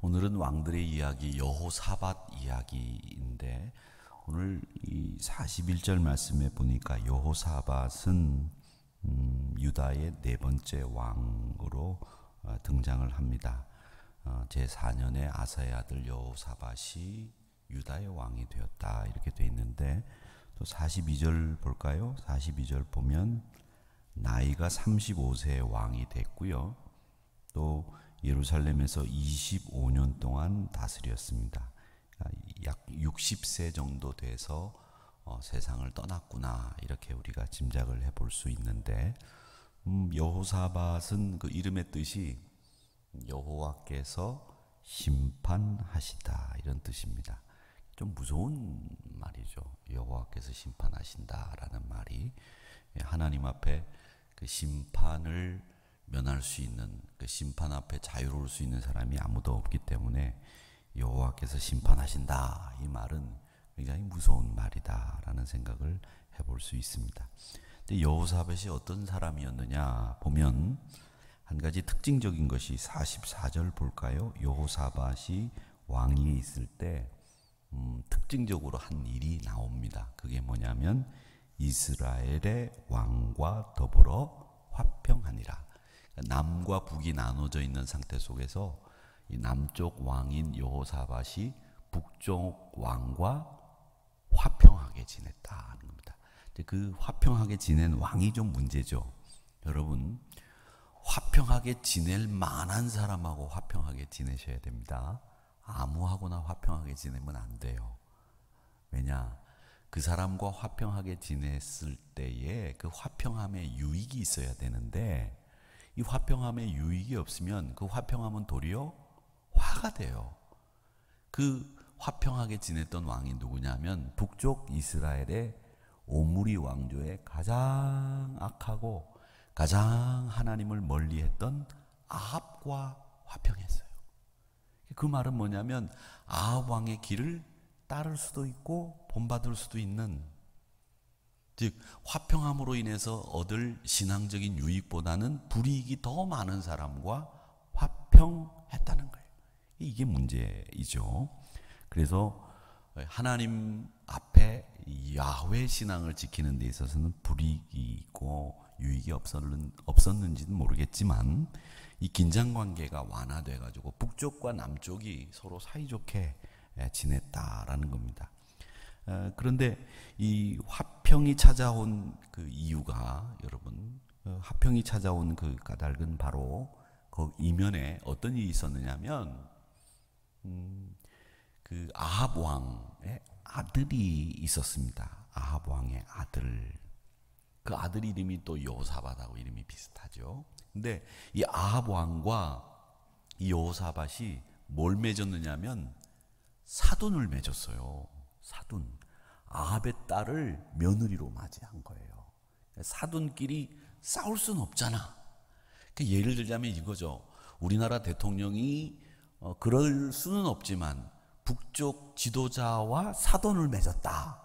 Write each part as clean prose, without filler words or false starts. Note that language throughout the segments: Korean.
오늘은 왕들의 이야기 여호사밧 이야기인데 오늘 이 41절 말씀에 보니까 여호사밧은 유다의 네 번째 왕으로 등장을 합니다. 제4년에 아사의 아들 여호사밧이 유다의 왕이 되었다 이렇게 돼 있는데 또 42절 볼까요? 42절 보면 나이가 35세의 왕이 됐고요. 또 예루살렘에서 25년 동안 다스렸습니다. 약 60세 정도 돼서 세상을 떠났구나 이렇게 우리가 짐작을 해볼 수 있는데 여호사밧은 그 이름의 뜻이 여호와께서 심판하시다 이런 뜻입니다. 좀 무서운 말이죠. 여호와께서 심판하신다라는 말이 하나님 앞에 그 심판을 면할 수 있는 그 심판 앞에 자유로울 수 있는 사람이 아무도 없기 때문에 여호와께서 심판하신다 이 말은 굉장히 무서운 말이다라는 생각을 해볼 수 있습니다. 근데 여호사밧이 어떤 사람이었느냐 보면 한 가지 특징적인 것이 44절 볼까요? 여호사밧이 왕위에 있을 때 특징적으로 한 일이 나옵니다. 그게 뭐냐면 이스라엘의 왕과 더불어 화평하니라. 남과 북이 나눠져 있는 상태 속에서 이 남쪽 왕인 여호사밧이 북쪽 왕과 화평하게 지냈다는 겁니다. 그 화평하게 지낸 왕이 좀 문제죠. 여러분, 화평하게 지낼 만한 사람하고 화평하게 지내셔야 됩니다. 아무하고나 화평하게 지내면 안 돼요. 왜냐? 그 사람과 화평하게 지냈을 때에 그 화평함에 유익이 있어야 되는데 이 화평함에 유익이 없으면 그 화평함은 도리어 화가 돼요. 그 화평하게 지냈던 왕이 누구냐면 북쪽 이스라엘의 오므리 왕조의 가장 악하고 가장 하나님을 멀리했던 아합과 화평했어요. 그 말은 뭐냐면 아합 왕의 길을 따를 수도 있고 본받을 수도 있는, 즉 화평함으로 인해서 얻을 신앙적인 유익보다는 불이익이 더 많은 사람과 화평했다는 거예요. 이게 문제이죠. 그래서 하나님 앞에 야훼 신앙을 지키는 데 있어서는 불이익이 있고 유익이 없었는지는 모르겠지만 이 긴장관계가 완화돼 가지고 북쪽과 남쪽이 서로 사이좋게 지냈다라는 겁니다. 그런데 이 화평이 찾아온 그 이유가 여러분, 화평이 찾아온 그 까닭은 바로 그 이면에 어떤 일이 있었느냐면 그 아합 왕의 아들이 있었습니다. 아합 왕의 아들. 그 아들 이름이 또 여호사밧하고 이름이 비슷하죠. 근데 이 아합 왕과 이 여호사밧이 뭘 맺었느냐면 사돈을 맺었어요. 사돈. 아합의 딸을 며느리로 맞이한 거예요. 사돈끼리 싸울 수는 없잖아. 예를 들자면 이거죠. 우리나라 대통령이 그럴 수는 없지만 북쪽 지도자와 사돈을 맺었다.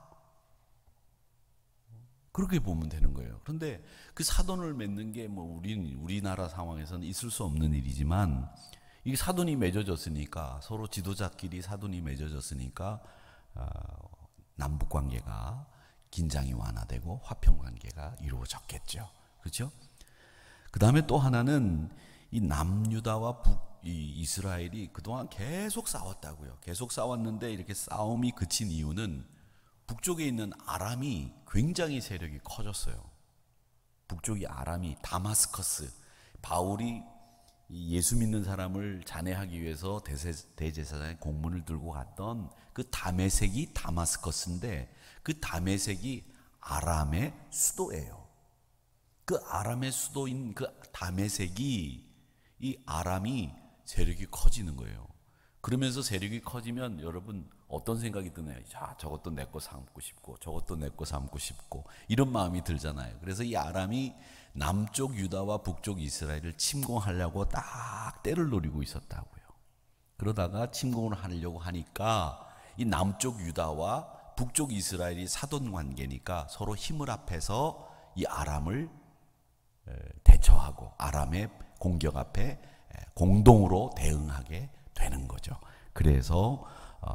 그렇게 보면 되는 거예요. 그런데 그 사돈을 맺는 게 뭐 우리나라 상황에서는 있을 수 없는 일이지만 이게 사돈이 맺어졌으니까 서로 지도자끼리 사돈이 맺어졌으니까 남북 관계가 긴장이 완화되고 화평 관계가 이루어졌겠죠. 그렇죠? 그 다음에 또 하나는 이 남유다와 이스라엘이 그동안 계속 싸웠다고요. 계속 싸웠는데 이렇게 싸움이 그친 이유는 북쪽에 있는 아람이 굉장히 세력이 커졌어요. 북쪽이 아람이 다마스커스, 바울이 예수 믿는 사람을 잔해하기 위해서 대제사장의 공문을 들고 갔던 그 다메섹이 다마스커스인데 그 다메섹이 아람의 수도예요. 그 아람의 수도인 그 다메섹이 이 아람이 세력이 커지는 거예요. 그러면서 세력이 커지면 여러분 어떤 생각이 드나요? 자, 저것도 내 거 삼고 싶고 저것도 내 거 삼고 싶고 이런 마음이 들잖아요. 그래서 이 아람이 남쪽 유다와 북쪽 이스라엘을 침공하려고 딱 때를 노리고 있었다고요. 그러다가 침공을 하려고 하니까 이 남쪽 유다와 북쪽 이스라엘이 사돈 관계니까 서로 힘을 합해서 이 아람을 대처하고 아람의 공격 앞에 공동으로 대응하게 되는 거죠. 그래서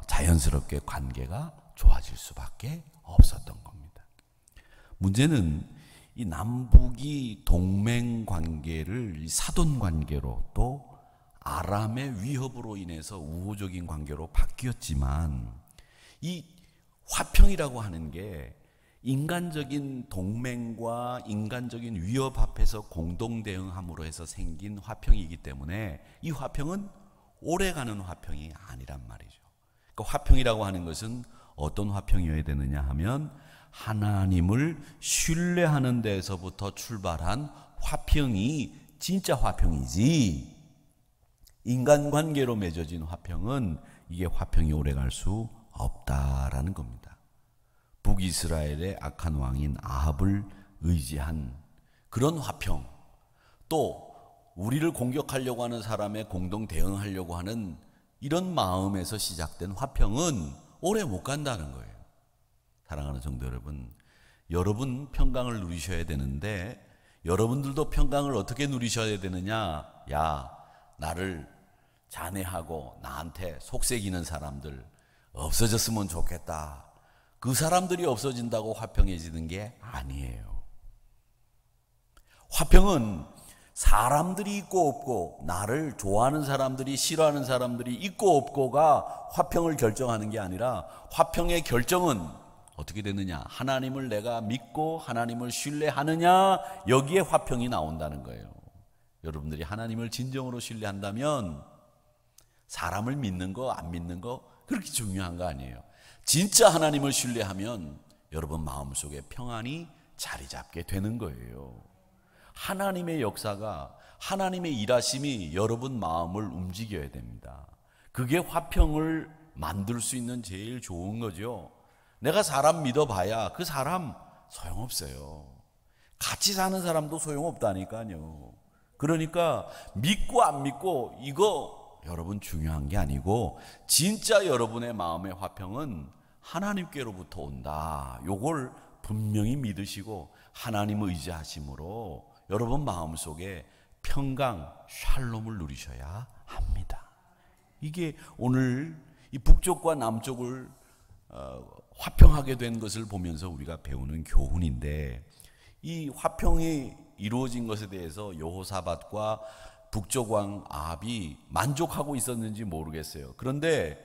자연스럽게 관계가 좋아질 수밖에 없었던 겁니다. 문제는 이 남북이 동맹 관계를 사돈 관계로 또 아람의 위협으로 인해서 우호적인 관계로 바뀌었지만, 이 화평이라고 하는 게 인간적인 동맹과 인간적인 위협 앞에서 공동 대응함으로 해서 생긴 화평이기 때문에 이 화평은 오래가는 화평이 아니란 말이죠. 그러니까 화평이라고 하는 것은 어떤 화평이어야 되느냐 하면 하나님을 신뢰하는 데에서부터 출발한 화평이 진짜 화평이지, 인간관계로 맺어진 화평은 이게 화평이 오래갈 수 없다라는 겁니다. 북이스라엘의 악한 왕인 아합을 의지한 그런 화평, 또 우리를 공격하려고 하는 사람에 공동 대응하려고 하는 이런 마음에서 시작된 화평은 오래 못 간다는 거예요. 사랑하는 성도 여러분, 여러분 평강을 누리셔야 되는데 여러분들도 평강을 어떻게 누리셔야 되느냐? 야, 나를 잔해하고 나한테 속색이는 사람들 없어졌으면 좋겠다. 그 사람들이 없어진다고 화평해지는 게 아니에요. 화평은 사람들이 있고 없고, 나를 좋아하는 사람들이 싫어하는 사람들이 있고 없고가 화평을 결정하는 게 아니라, 화평의 결정은 어떻게 되느냐? 하나님을 내가 믿고 하나님을 신뢰하느냐, 여기에 화평이 나온다는 거예요. 여러분들이 하나님을 진정으로 신뢰한다면 사람을 믿는 거 안 믿는 거 그렇게 중요한 거 아니에요. 진짜 하나님을 신뢰하면 여러분 마음속에 평안이 자리 잡게 되는 거예요. 하나님의 역사가, 하나님의 일하심이 여러분 마음을 움직여야 됩니다. 그게 화평을 만들 수 있는 제일 좋은 거죠. 내가 사람 믿어봐야 그 사람 소용없어요. 같이 사는 사람도 소용없다니까요. 그러니까 믿고 안 믿고 이거 여러분 중요한 게 아니고, 진짜 여러분의 마음의 화평은 하나님께로부터 온다. 요걸 분명히 믿으시고 하나님을 의지하심으로 여러분 마음속에 평강, 샬롬을 누리셔야 합니다. 이게 오늘 이 북쪽과 남쪽을 화평하게 된 것을 보면서 우리가 배우는 교훈인데, 이 화평이 이루어진 것에 대해서 여호사밧과 북쪽 왕 아합이 만족하고 있었는지 모르겠어요. 그런데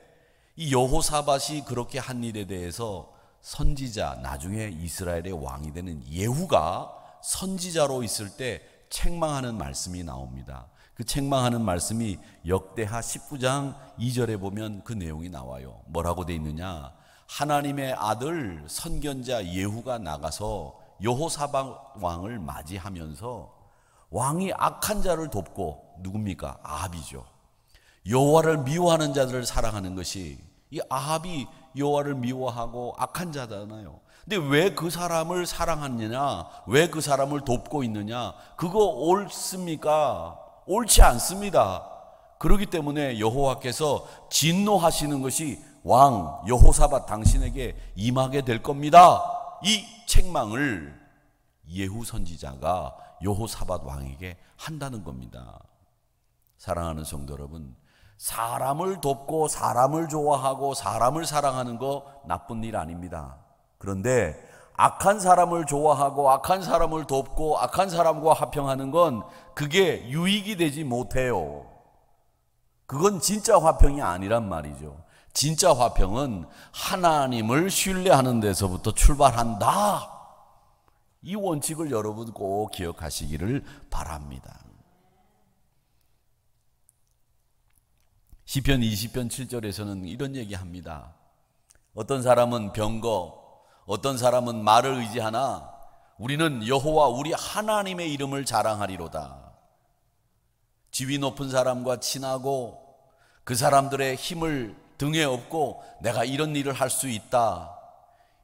이 여호사밧이 그렇게 한 일에 대해서 선지자, 나중에 이스라엘의 왕이 되는 예후가 선지자로 있을 때 책망하는 말씀이 나옵니다. 그 책망하는 말씀이 역대하 19장 2절에 보면 그 내용이 나와요. 뭐라고 돼 있느냐? 하나님의 아들 선견자 예후가 나가서 여호사밧 왕을 맞이하면서 왕이 악한 자를 돕고, 누굽니까? 아합이죠. 여호와를 미워하는 자들을 사랑하는 것이, 이 아합이 여호와를 미워하고 악한 자잖아요. 근데 왜 그 사람을 사랑하느냐? 왜 그 사람을 돕고 있느냐? 그거 옳습니까? 옳지 않습니다. 그렇기 때문에 여호와께서 진노하시는 것이 왕 여호사밧 당신에게 임하게 될 겁니다. 이 책망을 예후 선지자가 여호사밧 왕에게 한다는 겁니다. 사랑하는 성도 여러분, 사람을 돕고 사람을 좋아하고 사람을 사랑하는 거 나쁜 일 아닙니다. 그런데 악한 사람을 좋아하고 악한 사람을 돕고 악한 사람과 화평하는 건 그게 유익이 되지 못해요. 그건 진짜 화평이 아니란 말이죠. 진짜 화평은 하나님을 신뢰하는 데서부터 출발한다. 이 원칙을 여러분 꼭 기억하시기를 바랍니다. 시편 20편 7절에서는 이런 얘기합니다. 어떤 사람은 병거, 어떤 사람은 말을 의지하나 우리는 여호와 우리 하나님의 이름을 자랑하리로다. 지위 높은 사람과 친하고 그 사람들의 힘을 등에 업고 내가 이런 일을 할 수 있다.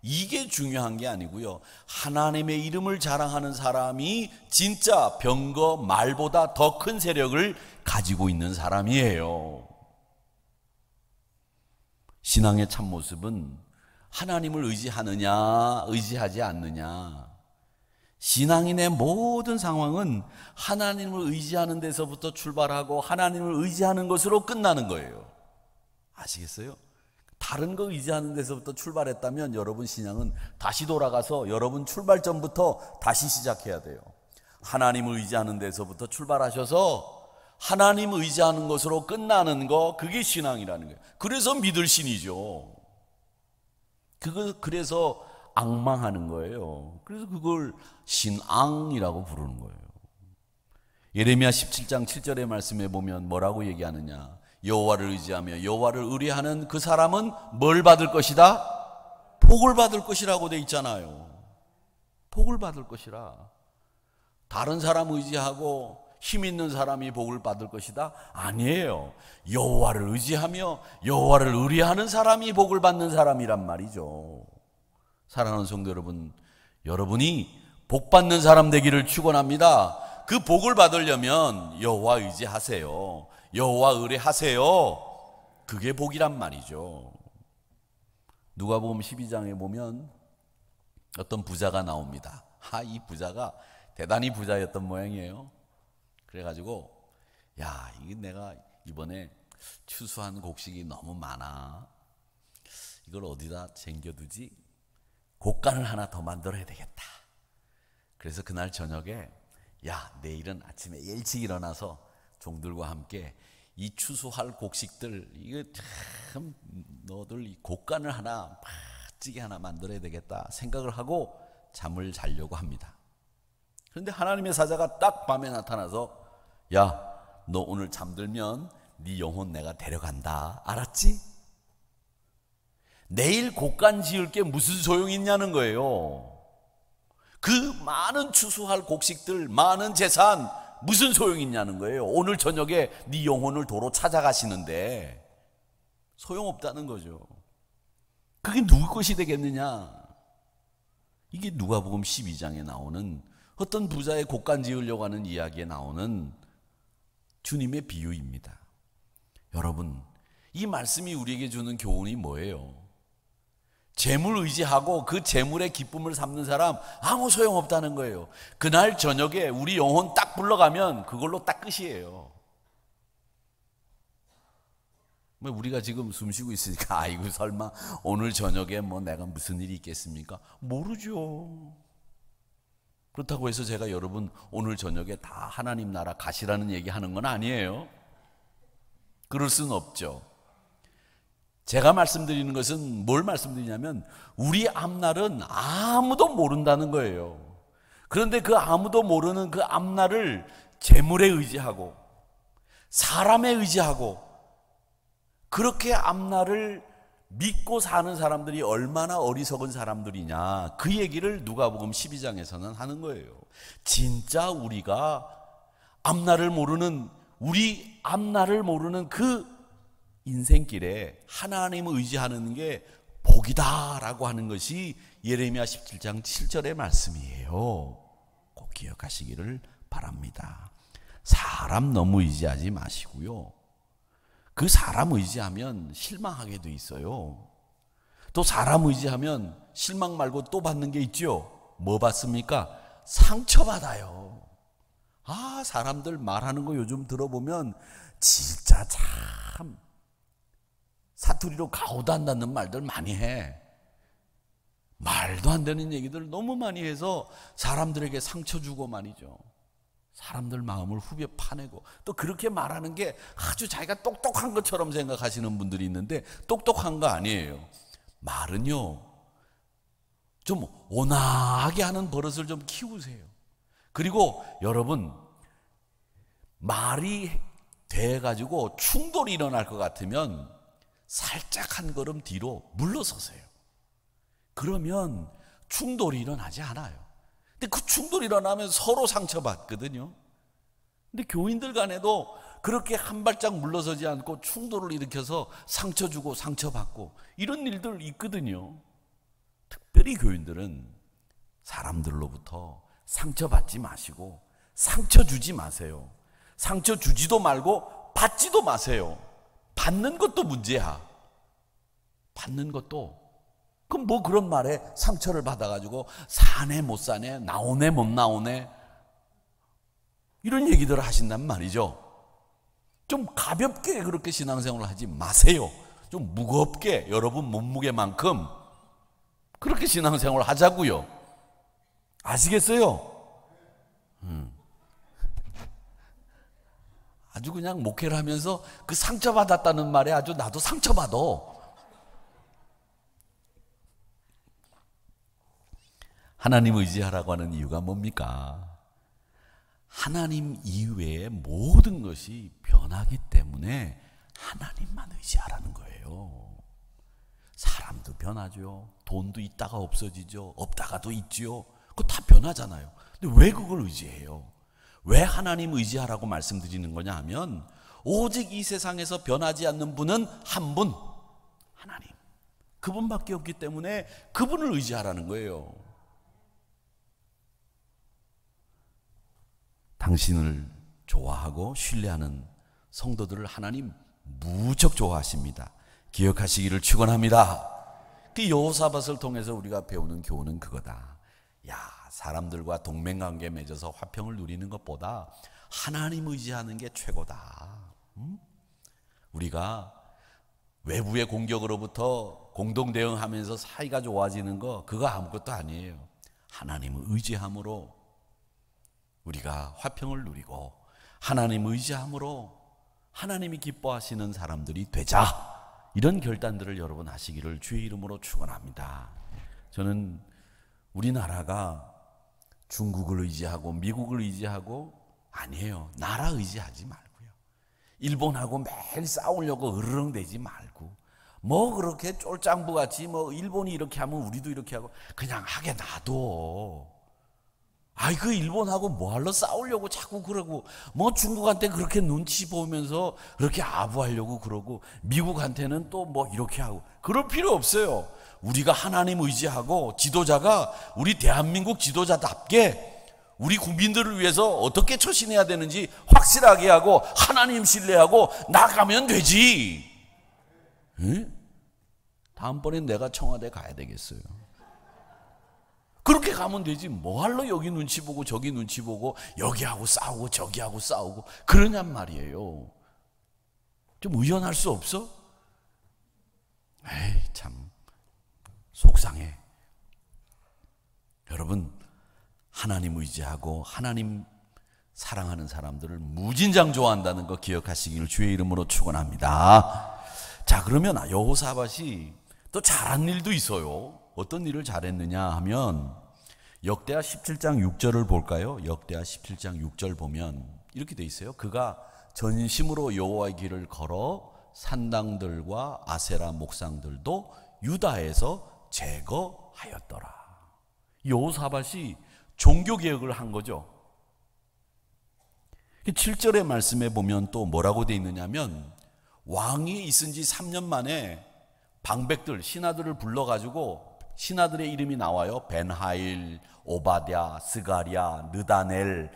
이게 중요한 게 아니고요. 하나님의 이름을 자랑하는 사람이 진짜 병거 말보다 더 큰 세력을 가지고 있는 사람이에요. 신앙의 참모습은 하나님을 의지하느냐 의지하지 않느냐, 신앙인의 모든 상황은 하나님을 의지하는 데서부터 출발하고 하나님을 의지하는 것으로 끝나는 거예요. 아시겠어요? 다른 거 의지하는 데서부터 출발했다면 여러분 신앙은 다시 돌아가서 여러분 출발점부터 다시 시작해야 돼요. 하나님을 의지하는 데서부터 출발하셔서 하나님 의지하는 것으로 끝나는 거, 그게 신앙이라는 거예요. 그래서 믿을 신이죠. 그래서 앙망하는 거예요. 그래서 그걸 신앙이라고 부르는 거예요. 예레미야 17장 7절의 말씀에 보면 뭐라고 얘기하느냐? 여호와를 의지하며 여호와를 의뢰하는 그 사람은 뭘 받을 것이다? 복을 받을 것이라고 돼 있잖아요. 복을 받을 것이라. 다른 사람 의지하고 힘 있는 사람이 복을 받을 것이다? 아니에요. 여호와를 의지하며 여호와를 의뢰하는 사람이 복을 받는 사람이란 말이죠. 사랑하는 성도 여러분, 여러분이 복 받는 사람 되기를 축원합니다. 그 복을 받으려면 여호와 의지하세요. 여호와 의뢰하세요. 그게 복이란 말이죠. 누가복음 12장에 보면 어떤 부자가 나옵니다. 이 부자가 대단히 부자였던 모양이에요. 그래가지고 야, 이게 내가 이번에 추수한 곡식이 너무 많아. 이걸 어디다 챙겨두지? 곡간을 하나 더 만들어야 되겠다. 그래서 그날 저녁에 야, 내일은 아침에 일찍 일어나서 종들과 함께 이 추수할 곡식들, 이거 참 너들 이 곡간을 하나 찌개 하나 만들어야 되겠다 생각을 하고 잠을 자려고 합니다. 그런데 하나님의 사자가 딱 밤에 나타나서 야, 너 오늘 잠들면 네 영혼 내가 데려간다. 알았지? 내일 곡간 지을 게 무슨 소용이 있냐는 거예요. 그 많은 추수할 곡식들, 많은 재산 무슨 소용이 있냐는 거예요. 오늘 저녁에 네 영혼을 도로 찾아가시는데 소용없다는 거죠. 그게 누구 것이 되겠느냐? 이게 누가복음 12장에 나오는 어떤 부자의 곡간 지으려고 하는 이야기에 나오는 주님의 비유입니다. 여러분, 이 말씀이 우리에게 주는 교훈이 뭐예요? 재물 의지하고 그 재물의 기쁨을 삼는 사람 아무 소용없다는 거예요. 그날 저녁에 우리 영혼 딱 불러가면 그걸로 딱 끝이에요. 뭐 우리가 지금 숨 쉬고 있으니까 아이고 설마 오늘 저녁에 뭐 내가 무슨 일이 있겠습니까? 모르죠. 그렇다고 해서 제가 여러분 오늘 저녁에 다 하나님 나라 가시라는 얘기 하는 건 아니에요. 그럴 수는 없죠. 제가 말씀드리는 것은 뭘 말씀드리냐면 우리 앞날은 아무도 모른다는 거예요. 그런데 그 아무도 모르는 그 앞날을 재물에 의지하고 사람에 의지하고 그렇게 앞날을 믿고 사는 사람들이 얼마나 어리석은 사람들이냐, 그 얘기를 누가복음 12장에서는 하는 거예요. 진짜 우리가 앞날을 모르는, 우리 앞날을 모르는 그 인생길에 하나님을 의지하는 게 복이다라고 하는 것이 예레미야 17장 7절의 말씀이에요. 꼭 기억하시기를 바랍니다. 사람 너무 의지하지 마시고요. 그 사람 의지하면 실망하게 돼 있어요. 또 사람 의지하면 실망 말고 또 받는 게 있죠. 뭐 받습니까? 상처받아요. 사람들 말하는 거 요즘 들어보면 진짜 참 사투리로 가오도 안 닿는 말들 많이 해. 말도 안 되는 얘기들 너무 많이 해서 사람들에게 상처 주고 말이죠. 사람들 마음을 후벼 파내고 또 그렇게 말하는 게 아주 자기가 똑똑한 것처럼 생각하시는 분들이 있는데 똑똑한 거 아니에요. 말은요 좀 온화하게 하는 버릇을 좀 키우세요. 그리고 여러분 말이 돼가지고 충돌이 일어날 것 같으면 살짝 한 걸음 뒤로 물러서세요. 그러면 충돌이 일어나지 않아요. 근데 그 충돌이 일어나면 서로 상처받거든요. 근데 교인들 간에도 그렇게 한 발짝 물러서지 않고 충돌을 일으켜서 상처 주고 상처받고 이런 일들 있거든요. 특별히 교인들은 사람들로부터 상처받지 마시고 상처 주지 마세요. 상처 주지도 말고 받지도 마세요. 받는 것도 문제야. 받는 것도 그럼 뭐 그런 말에 상처를 받아가지고 사네 못 사네, 나오네 못 나오네, 이런 얘기들을 하신단 말이죠. 좀 가볍게 그렇게 신앙생활을 하지 마세요. 좀 무겁게 여러분 몸무게만큼 그렇게 신앙생활을 하자고요. 아시겠어요? 아주 그냥 목회를 하면서 그 상처받았다는 말에 아주 나도 상처받아. 하나님 의지하라고 하는 이유가 뭡니까? 하나님 이외의 모든 것이 변하기 때문에 하나님만 의지하라는 거예요. 사람도 변하죠. 돈도 있다가 없어지죠. 없다가도 있지요. 그거 다 변하잖아요. 근데 왜 그걸 의지해요? 왜 하나님 의지하라고 말씀드리는 거냐 하면 오직 이 세상에서 변하지 않는 분은 한 분, 하나님. 그분밖에 없기 때문에 그분을 의지하라는 거예요. 당신을 좋아하고 신뢰하는 성도들을 하나님 무척 좋아하십니다. 기억하시기를 축원합니다. 그 여호사밧을 통해서 우리가 배우는 교훈은 그거다. 야, 사람들과 동맹관계 맺어서 화평을 누리는 것보다 하나님 의지하는 게 최고다. 우리가 외부의 공격으로부터 공동 대응하면서 사이가 좋아지는 거, 그거 아무것도 아니에요. 하나님을 의지함으로 우리가 화평을 누리고 하나님 의지함으로 하나님이 기뻐하시는 사람들이 되자, 이런 결단들을 여러분 하시기를 주의 이름으로 축원합니다. 저는 우리나라가 중국을 의지하고 미국을 의지하고 아니에요. 나라 의지하지 말고요. 일본하고 매일 싸우려고 으르렁대지 말고, 뭐 그렇게 쫄짱부같이 뭐 일본이 이렇게 하면 우리도 이렇게 하고 그냥 하게 놔둬. 아이, 그 일본하고 뭐하러 싸우려고 자꾸 그러고, 뭐 중국한테 그렇게 눈치 보면서 그렇게 아부하려고 그러고, 미국한테는 또 뭐 이렇게 하고, 그럴 필요 없어요. 우리가 하나님 의지하고 지도자가 우리 대한민국 지도자답게 우리 국민들을 위해서 어떻게 처신해야 되는지 확실하게 하고 하나님 신뢰하고 나가면 되지. 응? 다음번엔 내가 청와대 가야 되겠어요. 그렇게 가면 되지. 뭐하러 여기 눈치 보고 저기 눈치 보고 여기하고 싸우고 저기하고 싸우고 그러냔 말이에요. 좀 의연할 수 없어? 에이, 참 속상해. 여러분, 하나님 의지하고 하나님 사랑하는 사람들을 무진장 좋아한다는 거 기억하시기를 주의 이름으로 축원합니다. 자, 그러면 여호사밧이 또 잘한 일도 있어요. 어떤 일을 잘했느냐 하면 역대하 17장 6절을 볼까요? 역대하 17장 6절 보면 이렇게 돼 있어요. 그가 전심으로 여호와의 길을 걸어 산당들과 아세라 목상들도 유다에서 제거하였더라. 여호사밧이 종교개혁을 한 거죠. 7절의 말씀에 보면 또 뭐라고 돼 있느냐면 왕이 있은 지 3년 만에 방백들, 신하들을 불러가지고 신하들의 이름이 나와요. 벤하일, 오바댜, 스가랴, 느다넬,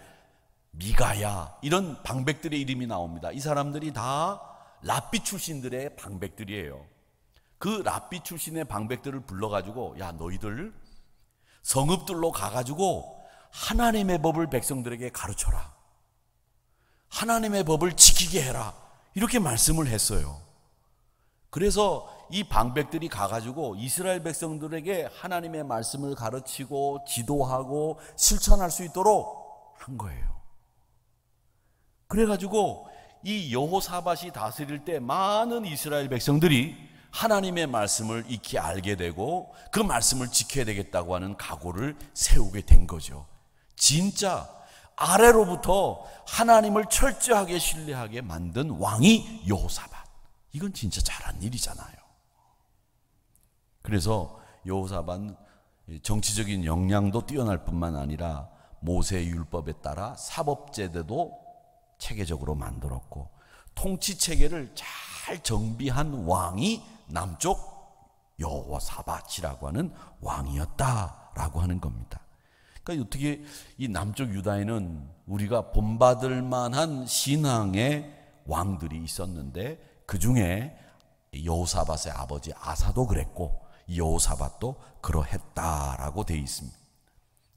미가야, 이런 방백들의 이름이 나옵니다. 이 사람들이 다 랍비 출신들의 방백들이에요. 그 랍비 출신의 방백들을 불러가지고 야, 너희들 성읍들로 가가지고 하나님의 법을 백성들에게 가르쳐라. 하나님의 법을 지키게 해라. 이렇게 말씀을 했어요. 그래서 이 방백들이 가가지고 이스라엘 백성들에게 하나님의 말씀을 가르치고 지도하고 실천할 수 있도록 한 거예요. 그래가지고 이 여호사밧이 다스릴 때 많은 이스라엘 백성들이 하나님의 말씀을 익히 알게 되고 그 말씀을 지켜야 되겠다고 하는 각오를 세우게 된 거죠. 진짜 아래로부터 하나님을 철저하게 신뢰하게 만든 왕이 여호사밧. 이건 진짜 잘한 일이잖아요. 그래서 여호사밧은 정치적인 역량도 뛰어날 뿐만 아니라 모세의 율법에 따라 사법제도도 체계적으로 만들었고 통치 체계를 잘 정비한 왕이 남쪽 여호사밧이라고 하는 왕이었다라고 하는 겁니다. 그러니까 어떻게 이 남쪽 유다에는 우리가 본받을 만한 신앙의 왕들이 있었는데 그 중에 여호사밧의 아버지 아사도 그랬고 여호사밧도 그러했다라고 되어 있습니다.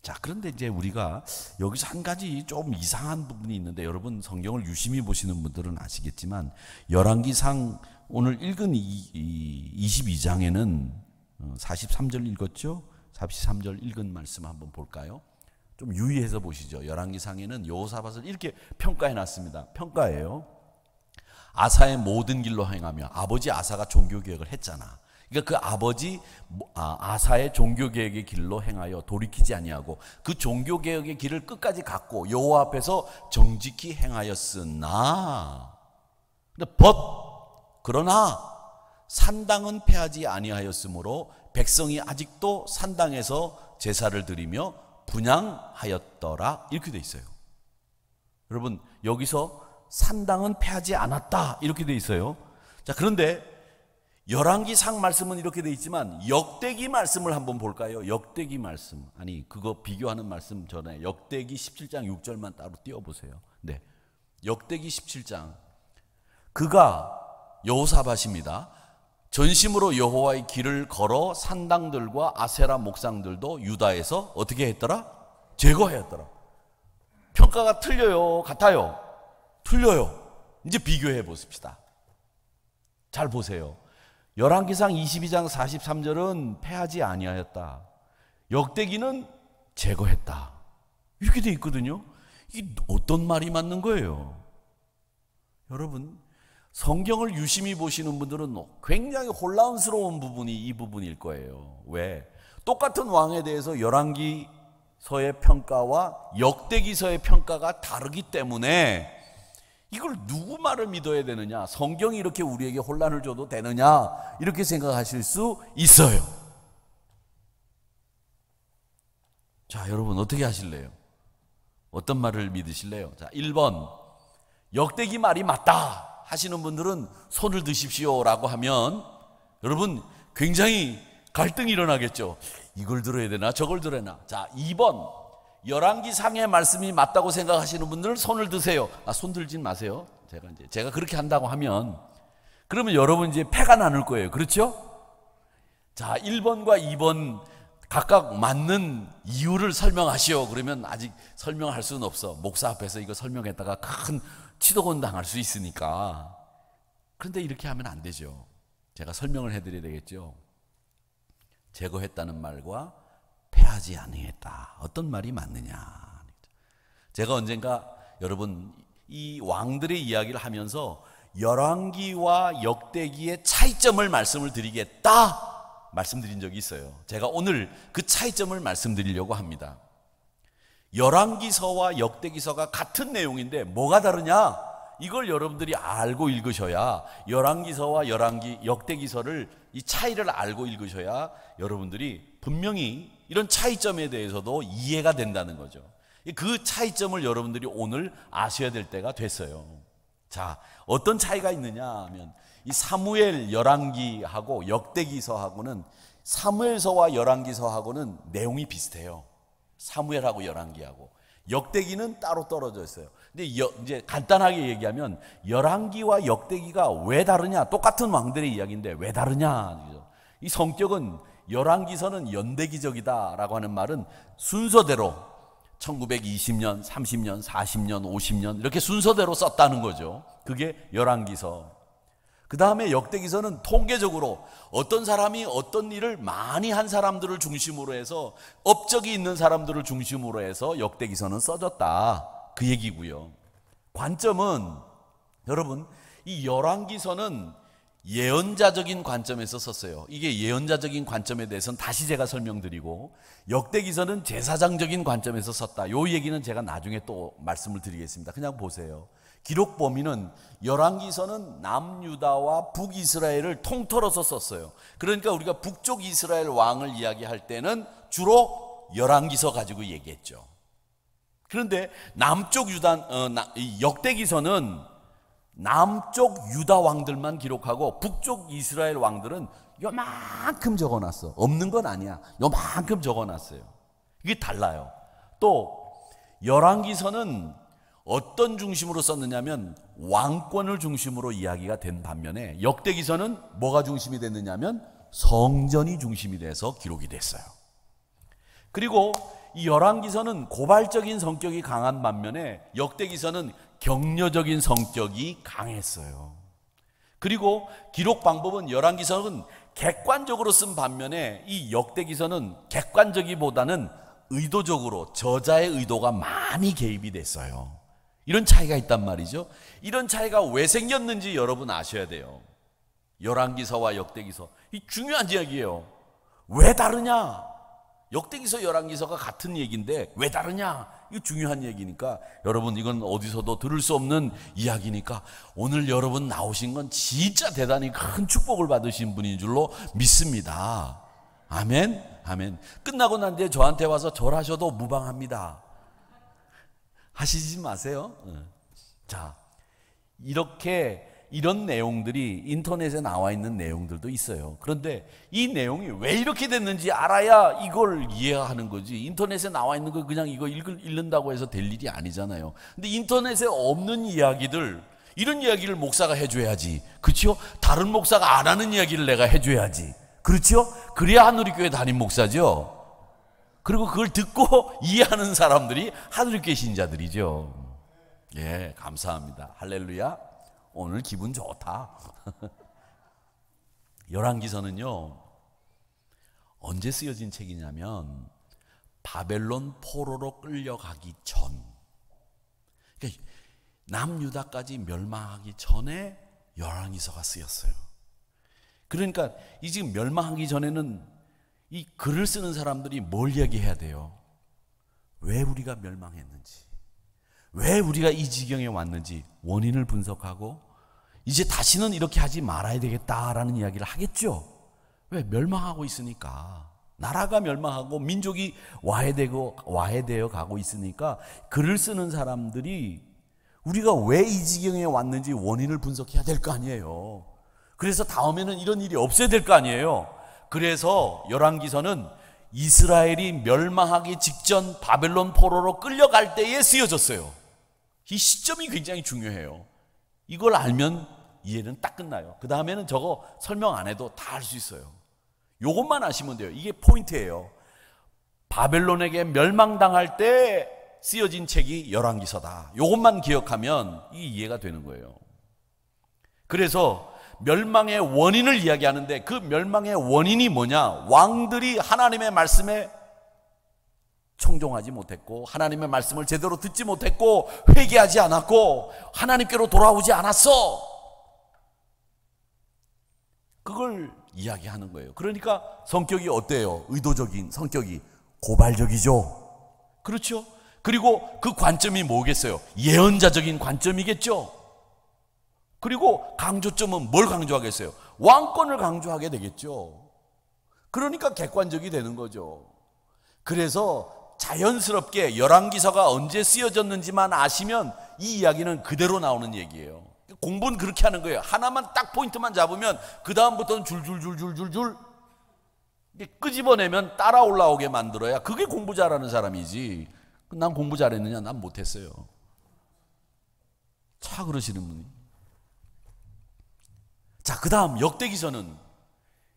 자, 그런데 이제 우리가 여기서 한 가지 좀 이상한 부분이 있는데, 여러분 성경을 유심히 보시는 분들은 아시겠지만 열왕기상 오늘 읽은 22장에는 43절 읽었죠? 43절 읽은 말씀 한번 볼까요? 좀 유의해서 보시죠. 열왕기상에는 여호사밧을 이렇게 평가해 놨습니다. 평가예요. 아사의 모든 길로 행하며, 아버지 아사가 종교개혁을 했잖아. 그러니까 그 아버지 아사의 종교개혁의 길로 행하여 돌이키지 아니하고 그 종교개혁의 길을 끝까지 갔고 여호와 앞에서 정직히 행하였으나, 근데 그러나 산당은 패하지 아니하였으므로 백성이 아직도 산당에서 제사를 드리며 분향하였더라, 이렇게 돼 있어요. 여러분 여기서 산당은 패하지 않았다 이렇게 돼 있어요. 자, 그런데 열왕기상 말씀은 이렇게 돼 있지만 역대기 말씀을 한번 볼까요? 역대기 말씀, 아니 그거 비교하는 말씀 전에 역대기 17장 6절만 따로 띄워보세요. 네, 역대기 17장. 그가 여호사밧입니다. 전심으로 여호와의 길을 걸어 산당들과 아세라 목상들도 유다에서 어떻게 했더라? 제거하였더라. 평가가 틀려요? 같아요? 틀려요. 이제 비교해 보십시다. 잘 보세요. 열왕기상 22장 43절은 패하지 아니하였다. 역대기는 제거했다. 이렇게 돼 있거든요. 이게 어떤 말이 맞는 거예요? 여러분, 성경을 유심히 보시는 분들은 굉장히 혼란스러운 부분이 이 부분일 거예요. 왜? 똑같은 왕에 대해서 열왕기서의 평가와 역대기서의 평가가 다르기 때문에 이걸 누구 말을 믿어야 되느냐, 성경이 이렇게 우리에게 혼란을 줘도 되느냐, 이렇게 생각하실 수 있어요. 자, 여러분 어떻게 하실래요? 어떤 말을 믿으실래요? 자, 1번 역대기 말이 맞다 하시는 분들은 손을 드십시오라고 하면 여러분 굉장히 갈등이 일어나겠죠. 이걸 들어야 되나 저걸 들어야 되나. 자, 2번 열왕기상의 말씀이 맞다고 생각하시는 분들은 손을 드세요. 손 들진 마세요. 제가 그렇게 한다고 하면 그러면 여러분 이제 패가 나눌 거예요. 그렇죠? 자, 1번과 2번 각각 맞는 이유를 설명하시오. 그러면 아직 설명할 수는 없어. 목사 앞에서 이거 설명했다가 큰 치도곤 당할 수 있으니까. 그런데 이렇게 하면 안 되죠. 제가 설명을 해드려야 되겠죠. 제거했다는 말과 패하지 아니했다, 어떤 말이 맞느냐. 제가 언젠가 여러분 이 왕들의 이야기를 하면서 열왕기와 역대기의 차이점을 말씀을 드리겠다 말씀드린 적이 있어요. 제가 오늘 그 차이점을 말씀드리려고 합니다. 열왕기서와 역대기서가 같은 내용인데 뭐가 다르냐? 이걸 여러분들이 알고 읽으셔야, 열왕기서와 역대기서를 이 차이를 알고 읽으셔야 여러분들이 분명히 이런 차이점에 대해서도 이해가 된다는 거죠. 그 차이점을 여러분들이 오늘 아셔야 될 때가 됐어요. 자, 어떤 차이가 있느냐 하면 이 사무엘 열왕기하고 역대기서하고는, 사무엘서와 열왕기서하고는 내용이 비슷해요. 사무엘하고 열왕기하고. 역대기는 따로 떨어져 있어요. 근데 이제 간단하게 얘기하면 열왕기와 역대기가 왜 다르냐? 똑같은 왕들의 이야기인데 왜 다르냐? 이 성격은 열왕기서는 연대기적이다라고 하는 말은 순서대로 1920년, 30년, 40년, 50년 이렇게 순서대로 썼다는 거죠. 그게 열왕기서. 그 다음에 역대기서는 통계적으로 어떤 사람이 어떤 일을 많이 한 사람들을 중심으로 해서, 업적이 있는 사람들을 중심으로 해서 역대기서는 써졌다, 그 얘기고요. 관점은 여러분 이 열왕기서는 예언자적인 관점에서 썼어요. 이게 예언자적인 관점에 대해서는 다시 제가 설명드리고, 역대기서는 제사장적인 관점에서 썼다, 요 얘기는 제가 나중에 또 말씀을 드리겠습니다. 그냥 보세요. 기록 범위는 열왕기서는 남유다와 북이스라엘을 통틀어서 썼어요. 그러니까 우리가 북쪽 이스라엘 왕을 이야기할 때는 주로 열왕기서 가지고 얘기했죠. 그런데 남쪽 역대기서는 남쪽 유다 왕들만 기록하고 북쪽 이스라엘 왕들은 요만큼 적어놨어. 없는 건 아니야. 요만큼 적어놨어요. 이게 달라요. 또 열왕기서는 어떤 중심으로 썼느냐면 왕권을 중심으로 이야기가 된 반면에, 역대기서는 뭐가 중심이 됐느냐면 성전이 중심이 돼서 기록이 됐어요. 그리고 이 열왕기서는 고발적인 성격이 강한 반면에 역대기서는 격려적인 성격이 강했어요. 그리고 기록 방법은 열왕기서는 객관적으로 쓴 반면에 이 역대기서는 객관적이보다는 의도적으로 저자의 의도가 많이 개입이 됐어요. 이런 차이가 있단 말이죠. 이런 차이가 왜 생겼는지 여러분 아셔야 돼요. 열왕기서와 역대기서, 이 중요한 이야기예요. 왜 다르냐? 역대기서 열왕기서가 같은 얘기인데 왜 다르냐? 이거 중요한 얘기니까 여러분, 이건 어디서도 들을 수 없는 이야기니까 오늘 여러분 나오신 건 진짜 대단히 큰 축복을 받으신 분인 줄로 믿습니다. 아멘, 아멘. 끝나고 난 뒤에 저한테 와서 절하셔도 무방합니다. 하시지 마세요. 자, 이런 내용들이 인터넷에 나와 있는 내용들도 있어요. 그런데 이 내용이 왜 이렇게 됐는지 알아야 이걸 이해하는 거지. 인터넷에 나와 있는 거 그냥 이거 읽는다고 해서 될 일이 아니잖아요. 근데 인터넷에 없는 이야기들, 이런 이야기를 목사가 해줘야지. 그렇죠? 다른 목사가 안 하는 이야기를 내가 해줘야지. 그렇죠? 그래야 하늘교회 담임 목사죠. 그리고 그걸 듣고 이해하는 사람들이 하늘교회 신자들이죠. 예, 감사합니다. 할렐루야. 오늘 기분 좋다. 열왕기서는요, 언제 쓰여진 책이냐면 바벨론 포로로 끌려가기 전, 그러니까 남유다까지 멸망하기 전에 열왕기서가 쓰였어요. 그러니까 이 지금 멸망하기 전에는 이 글을 쓰는 사람들이 뭘 얘기해야 돼요? 왜 우리가 멸망했는지, 왜 우리가 이 지경에 왔는지 원인을 분석하고 이제 다시는 이렇게 하지 말아야 되겠다라는 이야기를 하겠죠. 왜? 멸망하고 있으니까. 나라가 멸망하고 민족이 와해되어 가고 있으니까 글을 쓰는 사람들이 우리가 왜 이 지경에 왔는지 원인을 분석해야 될 거 아니에요. 그래서 다음에는 이런 일이 없어야 될 거 아니에요. 그래서 열왕기서는 이스라엘이 멸망하기 직전 바벨론 포로로 끌려갈 때에 쓰여졌어요. 이 시점이 굉장히 중요해요. 이걸 알면 이해는 딱 끝나요. 그 다음에는 저거 설명 안 해도 다 할 수 있어요. 요것만 아시면 돼요. 이게 포인트예요. 바벨론에게 멸망당할 때 쓰여진 책이 열왕기서다. 요것만 기억하면 이 이해가 되는 거예요. 그래서 멸망의 원인을 이야기하는데 그 멸망의 원인이 뭐냐? 왕들이 하나님의 말씀에 청종하지 못했고, 하나님의 말씀을 제대로 듣지 못했고, 회개하지 않았고, 하나님께로 돌아오지 않았어. 그걸 이야기하는 거예요. 그러니까 성격이 어때요? 의도적인 성격이 고발적이죠. 그렇죠? 그리고 그 관점이 뭐겠어요? 예언자적인 관점이겠죠. 그리고 강조점은 뭘 강조하겠어요? 왕권을 강조하게 되겠죠. 그러니까 객관적이 되는 거죠. 그래서 자연스럽게 열왕기서가 언제 쓰여졌는지만 아시면 이 이야기는 그대로 나오는 얘기예요. 공부는 그렇게 하는 거예요. 하나만 딱 포인트만 잡으면 그 다음부터는 줄줄줄줄줄줄 끄집어내면 따라 올라오게 만들어야 그게 공부 잘하는 사람이지. 난 공부 잘했느냐? 난 못했어요. 차 그러시는 분이. 자, 그 다음 역대기서는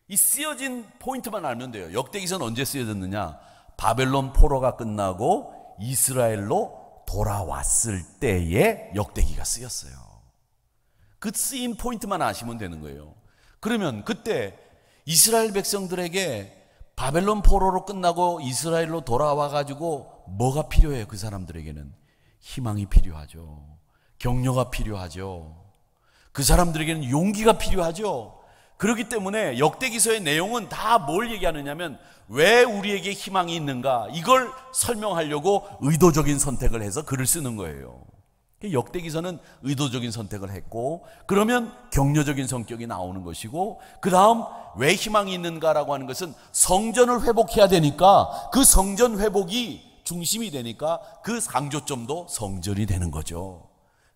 이 쓰여진 포인트만 알면 돼요. 역대기서는 언제 쓰여졌느냐? 바벨론 포로가 끝나고 이스라엘로 돌아왔을 때에 역대기가 쓰였어요. 그 쓰인 포인트만 아시면 되는 거예요. 그러면 그때 이스라엘 백성들에게 바벨론 포로로 끝나고 이스라엘로 돌아와 가지고 뭐가 필요해요? 그 사람들에게는 희망이 필요하죠. 격려가 필요하죠. 그 사람들에게는 용기가 필요하죠. 그렇기 때문에 역대기서의 내용은 다 뭘 얘기하느냐면 왜 우리에게 희망이 있는가, 이걸 설명하려고 의도적인 선택을 해서 글을 쓰는 거예요. 역대기서는 의도적인 선택을 했고, 그러면 격려적인 성격이 나오는 것이고, 그 다음 왜 희망이 있는가라고 하는 것은 성전을 회복해야 되니까 그 성전 회복이 중심이 되니까 그 강조점도 성전이 되는 거죠.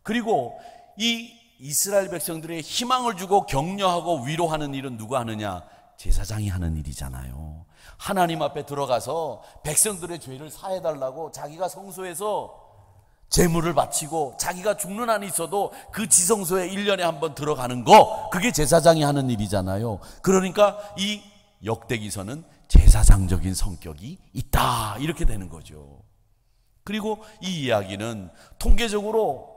그리고 이 이스라엘 백성들의 희망을 주고 격려하고 위로하는 일은 누가 하느냐? 제사장이 하는 일이잖아요. 하나님 앞에 들어가서 백성들의 죄를 사해달라고 자기가 성소에서 제물을 바치고 자기가 죽는 한이 있어도 그 지성소에 1년에 한 번 들어가는 거, 그게 제사장이 하는 일이잖아요. 그러니까 이 역대기서는 제사장적인 성격이 있다, 이렇게 되는 거죠. 그리고 이 이야기는 통계적으로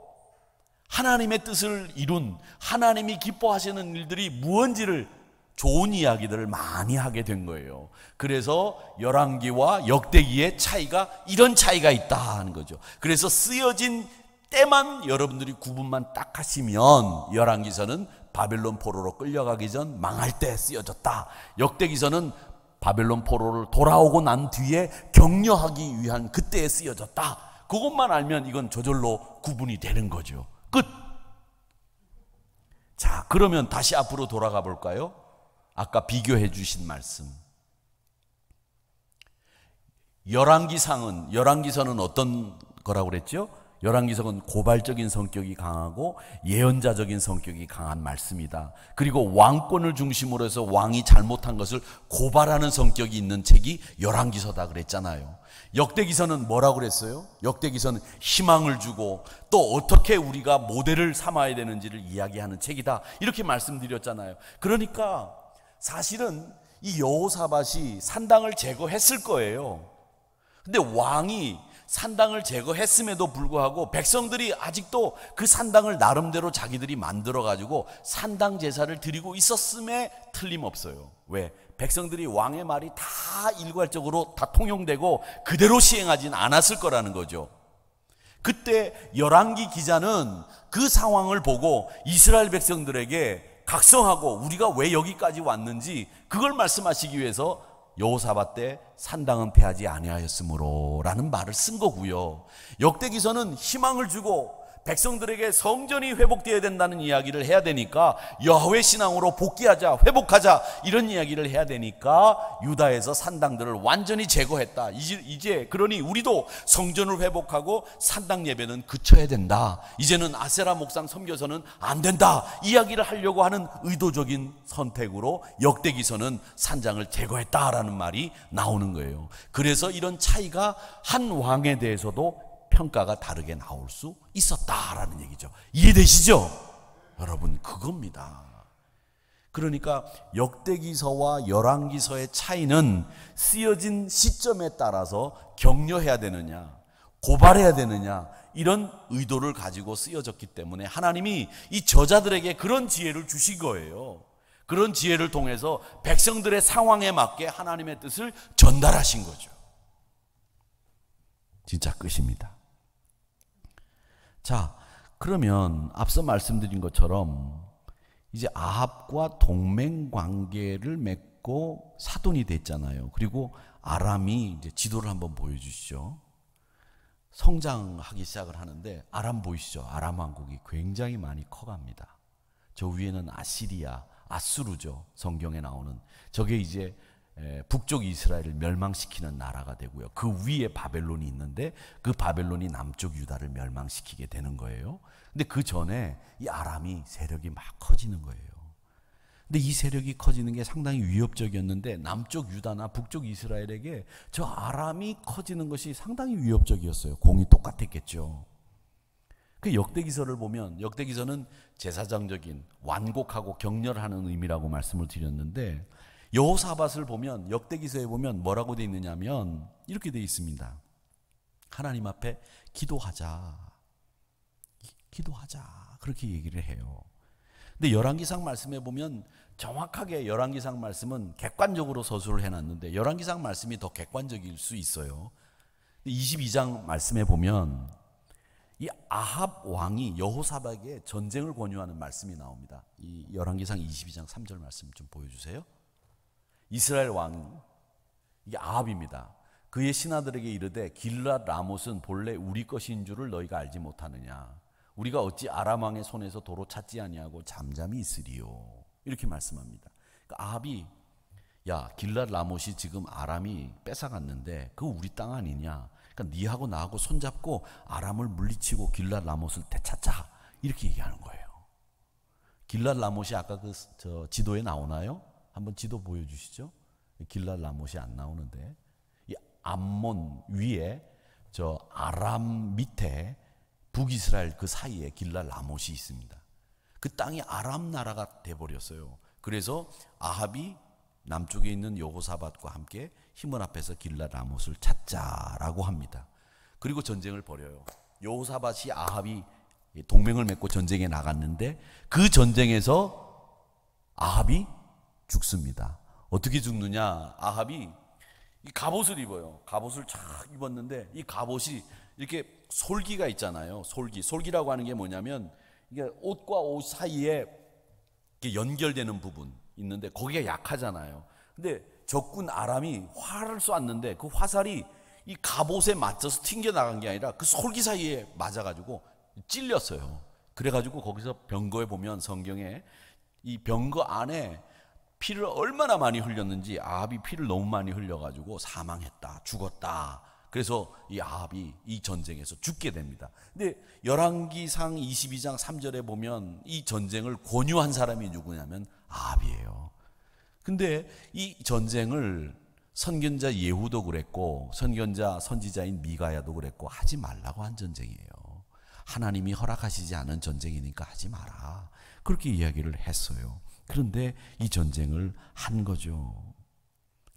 하나님의 뜻을 이룬, 하나님이 기뻐하시는 일들이 무언지를, 좋은 이야기들을 많이 하게 된 거예요. 그래서 열왕기와 역대기의 차이가, 이런 차이가 있다 하는 거죠. 그래서 쓰여진 때만 여러분들이 구분만 딱 하시면, 열왕기서는 바벨론 포로로 끌려가기 전 망할 때 쓰여졌다, 역대기서는 바벨론 포로를 돌아오고 난 뒤에 격려하기 위한 그때에 쓰여졌다, 그것만 알면 이건 저절로 구분이 되는 거죠. 끝. 자, 그러면 다시 앞으로 돌아가 볼까요? 아까 비교해 주신 말씀. 열왕기서는 어떤 거라고 그랬죠? 열왕기서는 고발적인 성격이 강하고 예언자적인 성격이 강한 말씀이다. 그리고 왕권을 중심으로 해서 왕이 잘못한 것을 고발하는 성격이 있는 책이 열왕기서다 그랬잖아요. 역대기서는 뭐라고 그랬어요? 역대기서는 희망을 주고 또 어떻게 우리가 모델을 삼아야 되는지를 이야기하는 책이다, 이렇게 말씀드렸잖아요. 그러니까 사실은 이 여호사밧이 산당을 제거했을 거예요. 근데 왕이 산당을 제거했음에도 불구하고 백성들이 아직도 그 산당을 나름대로 자기들이 만들어가지고 산당 제사를 드리고 있었음에 틀림없어요. 왜? 백성들이 왕의 말이 다 일괄적으로 다 통용되고 그대로 시행하진 않았을 거라는 거죠. 그때 열왕기 기자는 그 상황을 보고 이스라엘 백성들에게 각성하고 우리가 왜 여기까지 왔는지 그걸 말씀하시기 위해서 여호사밧 때 산당은 패하지 아니하였으므로 라는 말을 쓴 거고요. 역대기서는 희망을 주고 백성들에게 성전이 회복되어야 된다는 이야기를 해야 되니까 여호와 신앙으로 복귀하자, 회복하자, 이런 이야기를 해야 되니까 유다에서 산당들을 완전히 제거했다. 이제 그러니 우리도 성전을 회복하고 산당 예배는 그쳐야 된다. 이제는 아세라 목상 섬겨서는 안 된다. 이야기를 하려고 하는 의도적인 선택으로 역대기서는 산장을 제거했다라는 말이 나오는 거예요. 그래서 이런 차이가 한 왕에 대해서도 평가가 다르게 나올 수 있었다라는 얘기죠. 이해되시죠? 여러분, 그겁니다. 그러니까 역대기서와 열왕기서의 차이는 쓰여진 시점에 따라서 격려해야 되느냐, 고발해야 되느냐, 이런 의도를 가지고 쓰여졌기 때문에 하나님이 이 저자들에게 그런 지혜를 주신 거예요. 그런 지혜를 통해서 백성들의 상황에 맞게 하나님의 뜻을 전달하신 거죠. 진짜 끝입니다. 자, 그러면 앞서 말씀드린 것처럼 이제 아합과 동맹 관계를 맺고 사돈이 됐잖아요. 그리고 아람이 이제 지도를 한번 보여주시죠. 성장하기 시작을 하는데 아람 보이시죠? 아람 왕국이 굉장히 많이 커갑니다. 저 위에는 아시리아, 아수르죠. 성경에 나오는. 저게 이제 북쪽 이스라엘을 멸망시키는 나라가 되고요. 그 위에 바벨론이 있는데 그 바벨론이 남쪽 유다를 멸망시키게 되는 거예요. 근데 그 전에 이 아람이 세력이 막 커지는 거예요. 근데 이 세력이 커지는 게 상당히 위협적이었는데 남쪽 유다나 북쪽 이스라엘에게 저 아람이 커지는 것이 상당히 위협적이었어요. 공이 똑같았겠죠. 그 역대기서를 보면 역대기서는 제사장적인 완곡하고 격렬하는 의미라고 말씀을 드렸는데 여호사밧을 보면 역대기서에 보면 뭐라고 되어 있느냐면 이렇게 되어 있습니다. 하나님 앞에 기도하자, 기도하자, 그렇게 얘기를 해요. 근데 열왕기상 말씀에 보면 정확하게 열왕기상 말씀은 객관적으로 서술을 해놨는데 열왕기상 말씀이 더 객관적일 수 있어요. 22장 말씀에 보면 이 아합 왕이 여호사밧에게 전쟁을 권유하는 말씀이 나옵니다. 이 열왕기상 22장 3절 말씀 좀 보여주세요. 이스라엘 왕, 이게 아합입니다. 그의 신하들에게 이르되 길랏 라못은 본래 우리 것인 줄을 너희가 알지 못하느냐. 우리가 어찌 아람 왕의 손에서 도로 찾지 아니하고 잠잠히 있으리요. 이렇게 말씀합니다. 그러니까 아합이 야, 길랏 라못이 지금 아람이 뺏어갔는데 그거 우리 땅 아니냐. 그러니까 니하고 나하고 손잡고 아람을 물리치고 길랏 라못을 되찾자. 이렇게 얘기하는 거예요. 길랏 라못이 아까 저 지도에 나오나요? 한번 지도 보여주시죠. 길랏 라못이 안 나오는데 이 암몬 위에 저 아람 밑에 북이스라엘 그 사이에 길랏 라못이 있습니다. 그 땅이 아람 나라가 돼버렸어요. 그래서 아합이 남쪽에 있는 여호사밧과 함께 히물 앞에서 길랏 라못을 찾자라고 합니다. 그리고 전쟁을 벌여요. 여호사밧이 아합이 동맹을 맺고 전쟁에 나갔는데 그 전쟁에서 아합이 죽습니다. 어떻게 죽느냐? 아합이 이 갑옷을 입어요. 갑옷을 쫙 입었는데 이 갑옷이 이렇게 솔기가 있잖아요. 솔기라고 하는 게 뭐냐면 이게 옷과 옷 사이에 이렇게 연결되는 부분 있는데 거기가 약하잖아요. 근데 적군 아람이 활을 쏘았는데 그 화살이 이 갑옷에 맞춰서 튕겨 나간 게 아니라 그 솔기 사이에 맞아가지고 찔렸어요. 그래가지고 거기서 병거에 보면 성경에 이 병거 안에 피를 얼마나 많이 흘렸는지 아합이 피를 너무 많이 흘려가지고 사망했다, 죽었다. 그래서 이 아합이 이 전쟁에서 죽게 됩니다. 근데 열왕기상 22장 3절에 보면 이 전쟁을 권유한 사람이 누구냐면 아합이에요. 근데 이 전쟁을 선견자 예후도 그랬고 선지자인 미가야도 그랬고 하지 말라고 한 전쟁이에요. 하나님이 허락하시지 않은 전쟁이니까 하지 마라. 그렇게 이야기를 했어요. 그런데 이 전쟁을 한 거죠.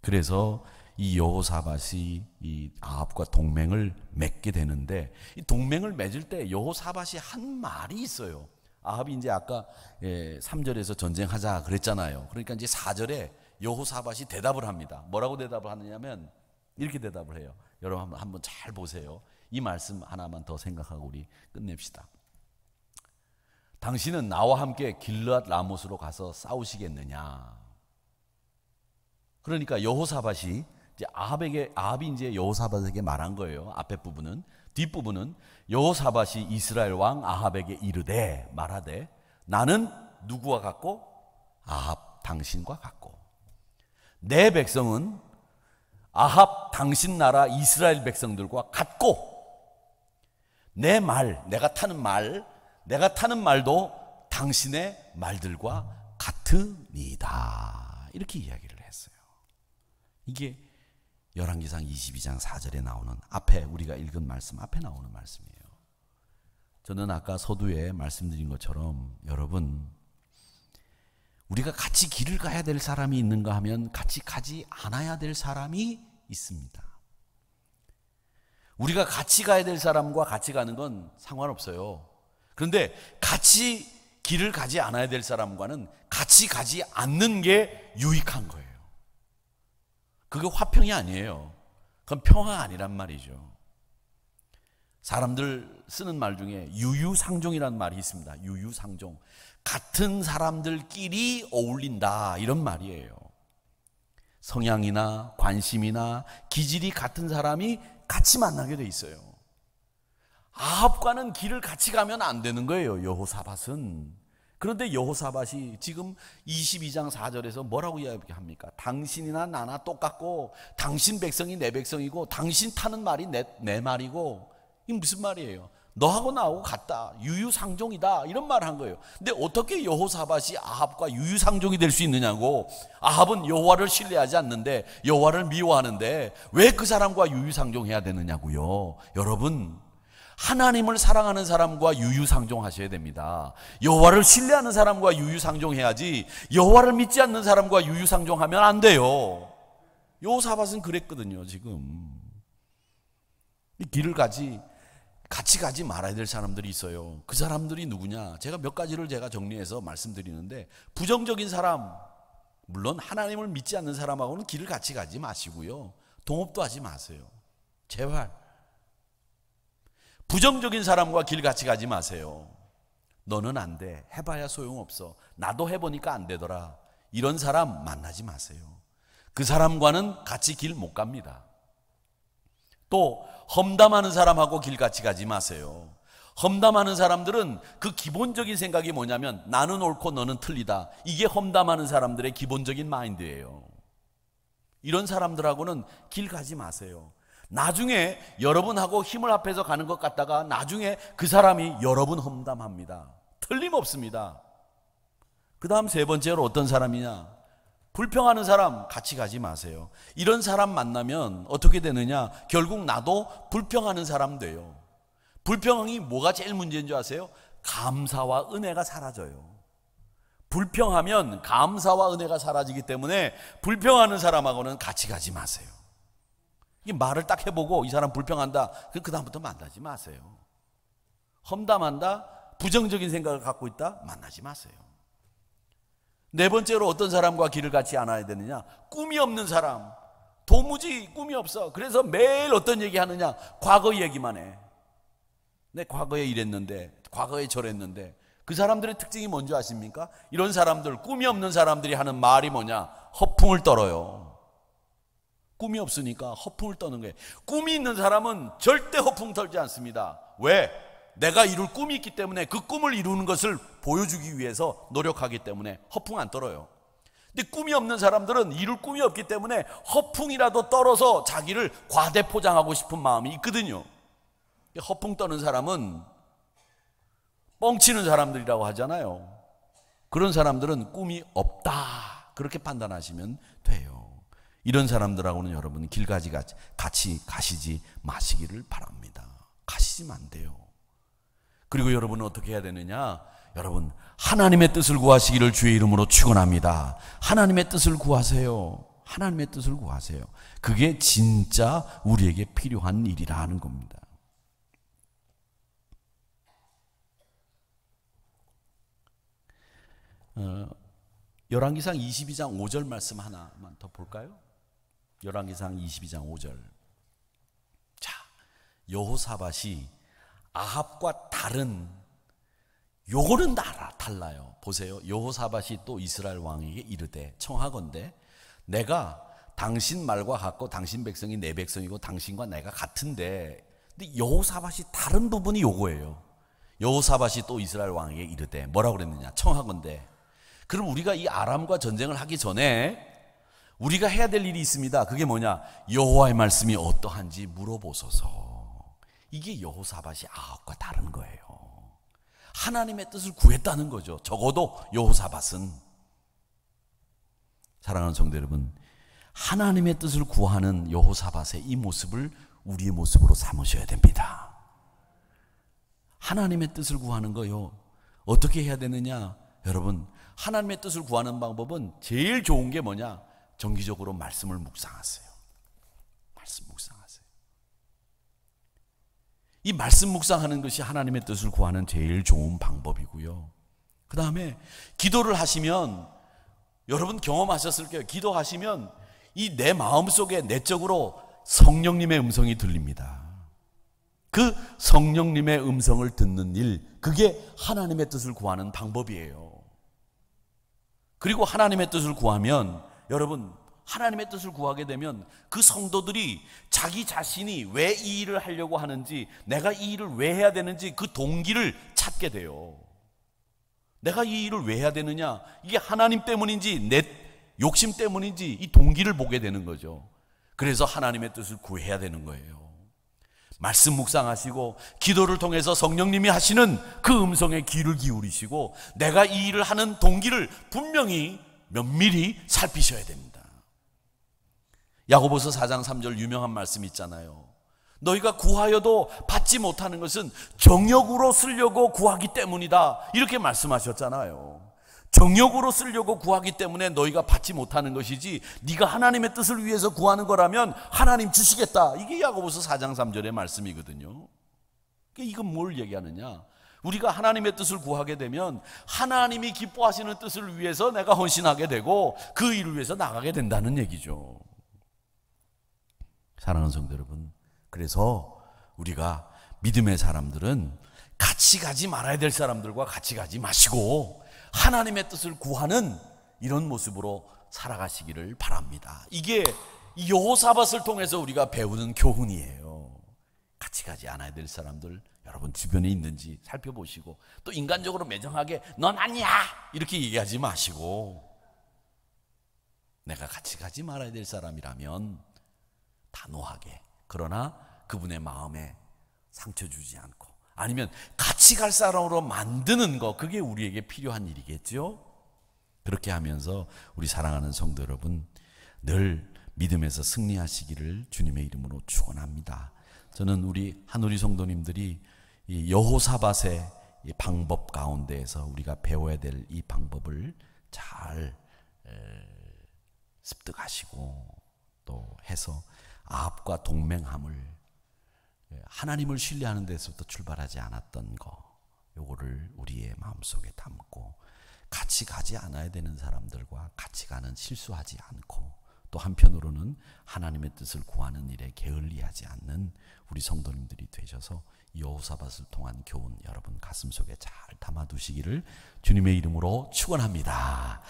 그래서 이 여호사밧이 이 아합과 동맹을 맺게 되는데 이 동맹을 맺을 때 여호사밧이 한 말이 있어요. 아합이 이제 아까 3절에서 전쟁하자 그랬잖아요. 그러니까 이제 4절에 여호사밧이 대답을 합니다. 뭐라고 대답을 하느냐면 이렇게 대답을 해요. 여러분 한번 잘 보세요. 이 말씀 하나만 더 생각하고 우리 끝냅시다. 당신은 나와 함께 길르앗 라못으로 가서 싸우시겠느냐? 그러니까 여호사밧이 이제 아합이 이제 여호사밧에게 말한 거예요. 앞에 부분은. 뒷부분은 여호사밧이 이스라엘 왕 아합에게 이르되 말하되 나는 누구와 같고 아합 당신과 같고 내 백성은 아합 당신 나라 이스라엘 백성들과 같고 내 말, 내가 타는 말도 당신의 말들과 같으니이다. 이렇게 이야기를 했어요. 이게 열왕기상 22장 4절에 나오는 앞에 우리가 읽은 말씀 앞에 나오는 말씀이에요. 저는 아까 서두에 말씀드린 것처럼 여러분 우리가 같이 길을 가야 될 사람이 있는가 하면 같이 가지 않아야 될 사람이 있습니다. 우리가 같이 가야 될 사람과 같이 가는 건 상관없어요. 그런데 같이 길을 가지 않아야 될 사람과는 같이 가지 않는 게 유익한 거예요. 그게 화평이 아니에요. 그건 평화가 아니란 말이죠. 사람들 쓰는 말 중에 유유상종이라는 말이 있습니다. 유유상종. 같은 사람들끼리 어울린다 이런 말이에요. 성향이나 관심이나 기질이 같은 사람이 같이 만나게 돼 있어요. 아합과는 길을 같이 가면 안 되는 거예요. 여호사밧은. 그런데 여호사밧이 지금 22장 4절에서 뭐라고 이야기합니까? 당신이나 나나 똑같고 당신 백성이 내 백성이고 당신 타는 말이 내 말이고 이게 무슨 말이에요? 너하고 나하고 같다. 유유상종이다. 이런 말을 한 거예요. 근데 어떻게 여호사밧이 아합과 유유상종이 될 수 있느냐고. 아합은 여호와를 신뢰하지 않는데 여호와를 미워하는데 왜 그 사람과 유유상종해야 되느냐고요. 여러분 하나님을 사랑하는 사람과 유유상종하셔야 됩니다. 여호와를 신뢰하는 사람과 유유상종해야지 여호와를 믿지 않는 사람과 유유상종하면 안 돼요. 여호사밧은 그랬거든요. 지금 이 길을 같이 가지 말아야 될 사람들이 있어요. 그 사람들이 누구냐? 제가 몇 가지를 제가 정리해서 말씀드리는데 부정적인 사람, 물론 하나님을 믿지 않는 사람하고는 길을 같이 가지 마시고요. 동업도 하지 마세요. 제발. 부정적인 사람과 길 같이 가지 마세요. 너는 안 돼. 해봐야 소용없어. 나도 해보니까 안 되더라. 이런 사람 만나지 마세요. 그 사람과는 같이 길 못 갑니다. 또 험담하는 사람하고 길 같이 가지 마세요. 험담하는 사람들은 그 기본적인 생각이 뭐냐면 나는 옳고 너는 틀리다. 이게 험담하는 사람들의 기본적인 마인드예요. 이런 사람들하고는 길 가지 마세요. 나중에 여러분하고 힘을 합해서 가는 것 같다가 나중에 그 사람이 여러분 험담합니다. 틀림없습니다. 그 다음 세 번째로 어떤 사람이냐? 불평하는 사람 같이 가지 마세요. 이런 사람 만나면 어떻게 되느냐? 결국 나도 불평하는 사람 돼요. 불평이 뭐가 제일 문제인 줄 아세요? 감사와 은혜가 사라져요. 불평하면 감사와 은혜가 사라지기 때문에 불평하는 사람하고는 같이 가지 마세요. 이 말을 딱 해보고 이 사람 불평한다, 그 다음부터 만나지 마세요. 험담한다, 부정적인 생각을 갖고 있다, 만나지 마세요. 네 번째로 어떤 사람과 길을 같이 안아야 되느냐? 꿈이 없는 사람, 도무지 꿈이 없어. 그래서 매일 어떤 얘기 하느냐? 과거 얘기만 해. 내 과거에 이랬는데, 과거에 저랬는데. 그 사람들의 특징이 뭔지 아십니까? 이런 사람들, 꿈이 없는 사람들이 하는 말이 뭐냐? 허풍을 떨어요. 꿈이 없으니까 허풍을 떠는 거예요. 꿈이 있는 사람은 절대 허풍 털지 않습니다. 왜? 내가 이룰 꿈이 있기 때문에 그 꿈을 이루는 것을 보여주기 위해서 노력하기 때문에 허풍 안 떨어요. 근데 꿈이 없는 사람들은 이룰 꿈이 없기 때문에 허풍이라도 떨어서 자기를 과대 포장하고 싶은 마음이 있거든요. 허풍 떠는 사람은 뻥치는 사람들이라고 하잖아요. 그런 사람들은 꿈이 없다, 그렇게 판단하시면 돼요. 이런 사람들하고는 여러분 길가지 같이 가시지 마시기를 바랍니다. 가시면 안 돼요. 그리고 여러분은 어떻게 해야 되느냐? 여러분, 하나님의 뜻을 구하시기를 주의 이름으로 축원합니다. 하나님의 뜻을 구하세요. 하나님의 뜻을 구하세요. 그게 진짜 우리에게 필요한 일이라는 겁니다. 열왕기상 22장 5절 말씀 하나만 더 볼까요? 열왕기상 22장 5절. 자, 여호사밧이 아합과 다른, 요거는 달라요. 보세요. 여호사밧이 또 이스라엘 왕에게 이르되 청하건대 내가 당신 말과 같고 당신 백성이 내 백성이고 당신과 내가 같은데, 근데 여호사밧이 다른 부분이 요거예요. 여호사밧이 또 이스라엘 왕에게 이르되 뭐라고 그랬느냐? 청하건대. 그럼 우리가 이 아람과 전쟁을 하기 전에 우리가 해야 될 일이 있습니다. 그게 뭐냐? 여호와의 말씀이 어떠한지 물어보소서. 이게 여호사밧이 아합과 다른 거예요. 하나님의 뜻을 구했다는 거죠. 적어도 여호사밧은. 사랑하는 성도 여러분, 하나님의 뜻을 구하는 여호사밧의 이 모습을 우리의 모습으로 삼으셔야 됩니다. 하나님의 뜻을 구하는 거요, 어떻게 해야 되느냐? 여러분, 하나님의 뜻을 구하는 방법은 제일 좋은 게 뭐냐? 정기적으로 말씀을 묵상하세요. 말씀 묵상하세요. 이 말씀 묵상하는 것이 하나님의 뜻을 구하는 제일 좋은 방법이고요. 그 다음에 기도를 하시면, 여러분 경험하셨을 거예요. 기도하시면 이 내 마음속에 내적으로 성령님의 음성이 들립니다. 그 성령님의 음성을 듣는 일, 그게 하나님의 뜻을 구하는 방법이에요. 그리고 하나님의 뜻을 구하면, 여러분, 하나님의 뜻을 구하게 되면 그 성도들이 자기 자신이 왜 이 일을 하려고 하는지, 내가 이 일을 왜 해야 되는지 그 동기를 찾게 돼요. 내가 이 일을 왜 해야 되느냐? 이게 하나님 때문인지 내 욕심 때문인지 이 동기를 보게 되는 거죠. 그래서 하나님의 뜻을 구해야 되는 거예요. 말씀 묵상하시고 기도를 통해서 성령님이 하시는 그 음성에 귀를 기울이시고 내가 이 일을 하는 동기를 분명히 면밀히 살피셔야 됩니다. 야고보서 4장 3절 유명한 말씀 있잖아요. 너희가 구하여도 받지 못하는 것은 정욕으로 쓰려고 구하기 때문이다, 이렇게 말씀하셨잖아요. 정욕으로 쓰려고 구하기 때문에 너희가 받지 못하는 것이지, 네가 하나님의 뜻을 위해서 구하는 거라면 하나님 주시겠다, 이게 야고보서 4장 3절의 말씀이거든요. 이건 뭘 얘기하느냐? 우리가 하나님의 뜻을 구하게 되면 하나님이 기뻐하시는 뜻을 위해서 내가 헌신하게 되고 그 일을 위해서 나가게 된다는 얘기죠. 사랑하는 성도 여러분, 그래서 우리가 믿음의 사람들은 같이 가지 말아야 될 사람들과 같이 가지 마시고 하나님의 뜻을 구하는 이런 모습으로 살아가시기를 바랍니다. 이게 여호사밧을 통해서 우리가 배우는 교훈이에요. 같이 가지 않아야 될 사람들 여러분 주변에 있는지 살펴보시고, 또 인간적으로 매정하게 넌 아니야 이렇게 얘기하지 마시고, 내가 같이 가지 말아야 될 사람이라면 단호하게, 그러나 그분의 마음에 상처 주지 않고, 아니면 같이 갈 사람으로 만드는 거, 그게 우리에게 필요한 일이겠죠. 그렇게 하면서 우리 사랑하는 성도 여러분 늘 믿음에서 승리하시기를 주님의 이름으로 축원합니다. 저는 우리 한우리 성도님들이 이 여호사밧의 이 방법 가운데에서 우리가 배워야 될 이 방법을 잘 습득하시고 또 해서 아합과 동맹함을, 하나님을 신뢰하는 데서부터 출발하지 않았던 거, 요거를 우리의 마음속에 담고 같이 가지 않아야 되는 사람들과 같이 가는 실수하지 않고, 또 한편으로는 하나님의 뜻을 구하는 일에 게을리하지 않는 우리 성도님들이 되셔서 여호사밧을 통한 교훈 여러분 가슴속에 잘 담아두시기를 주님의 이름으로 축원합니다.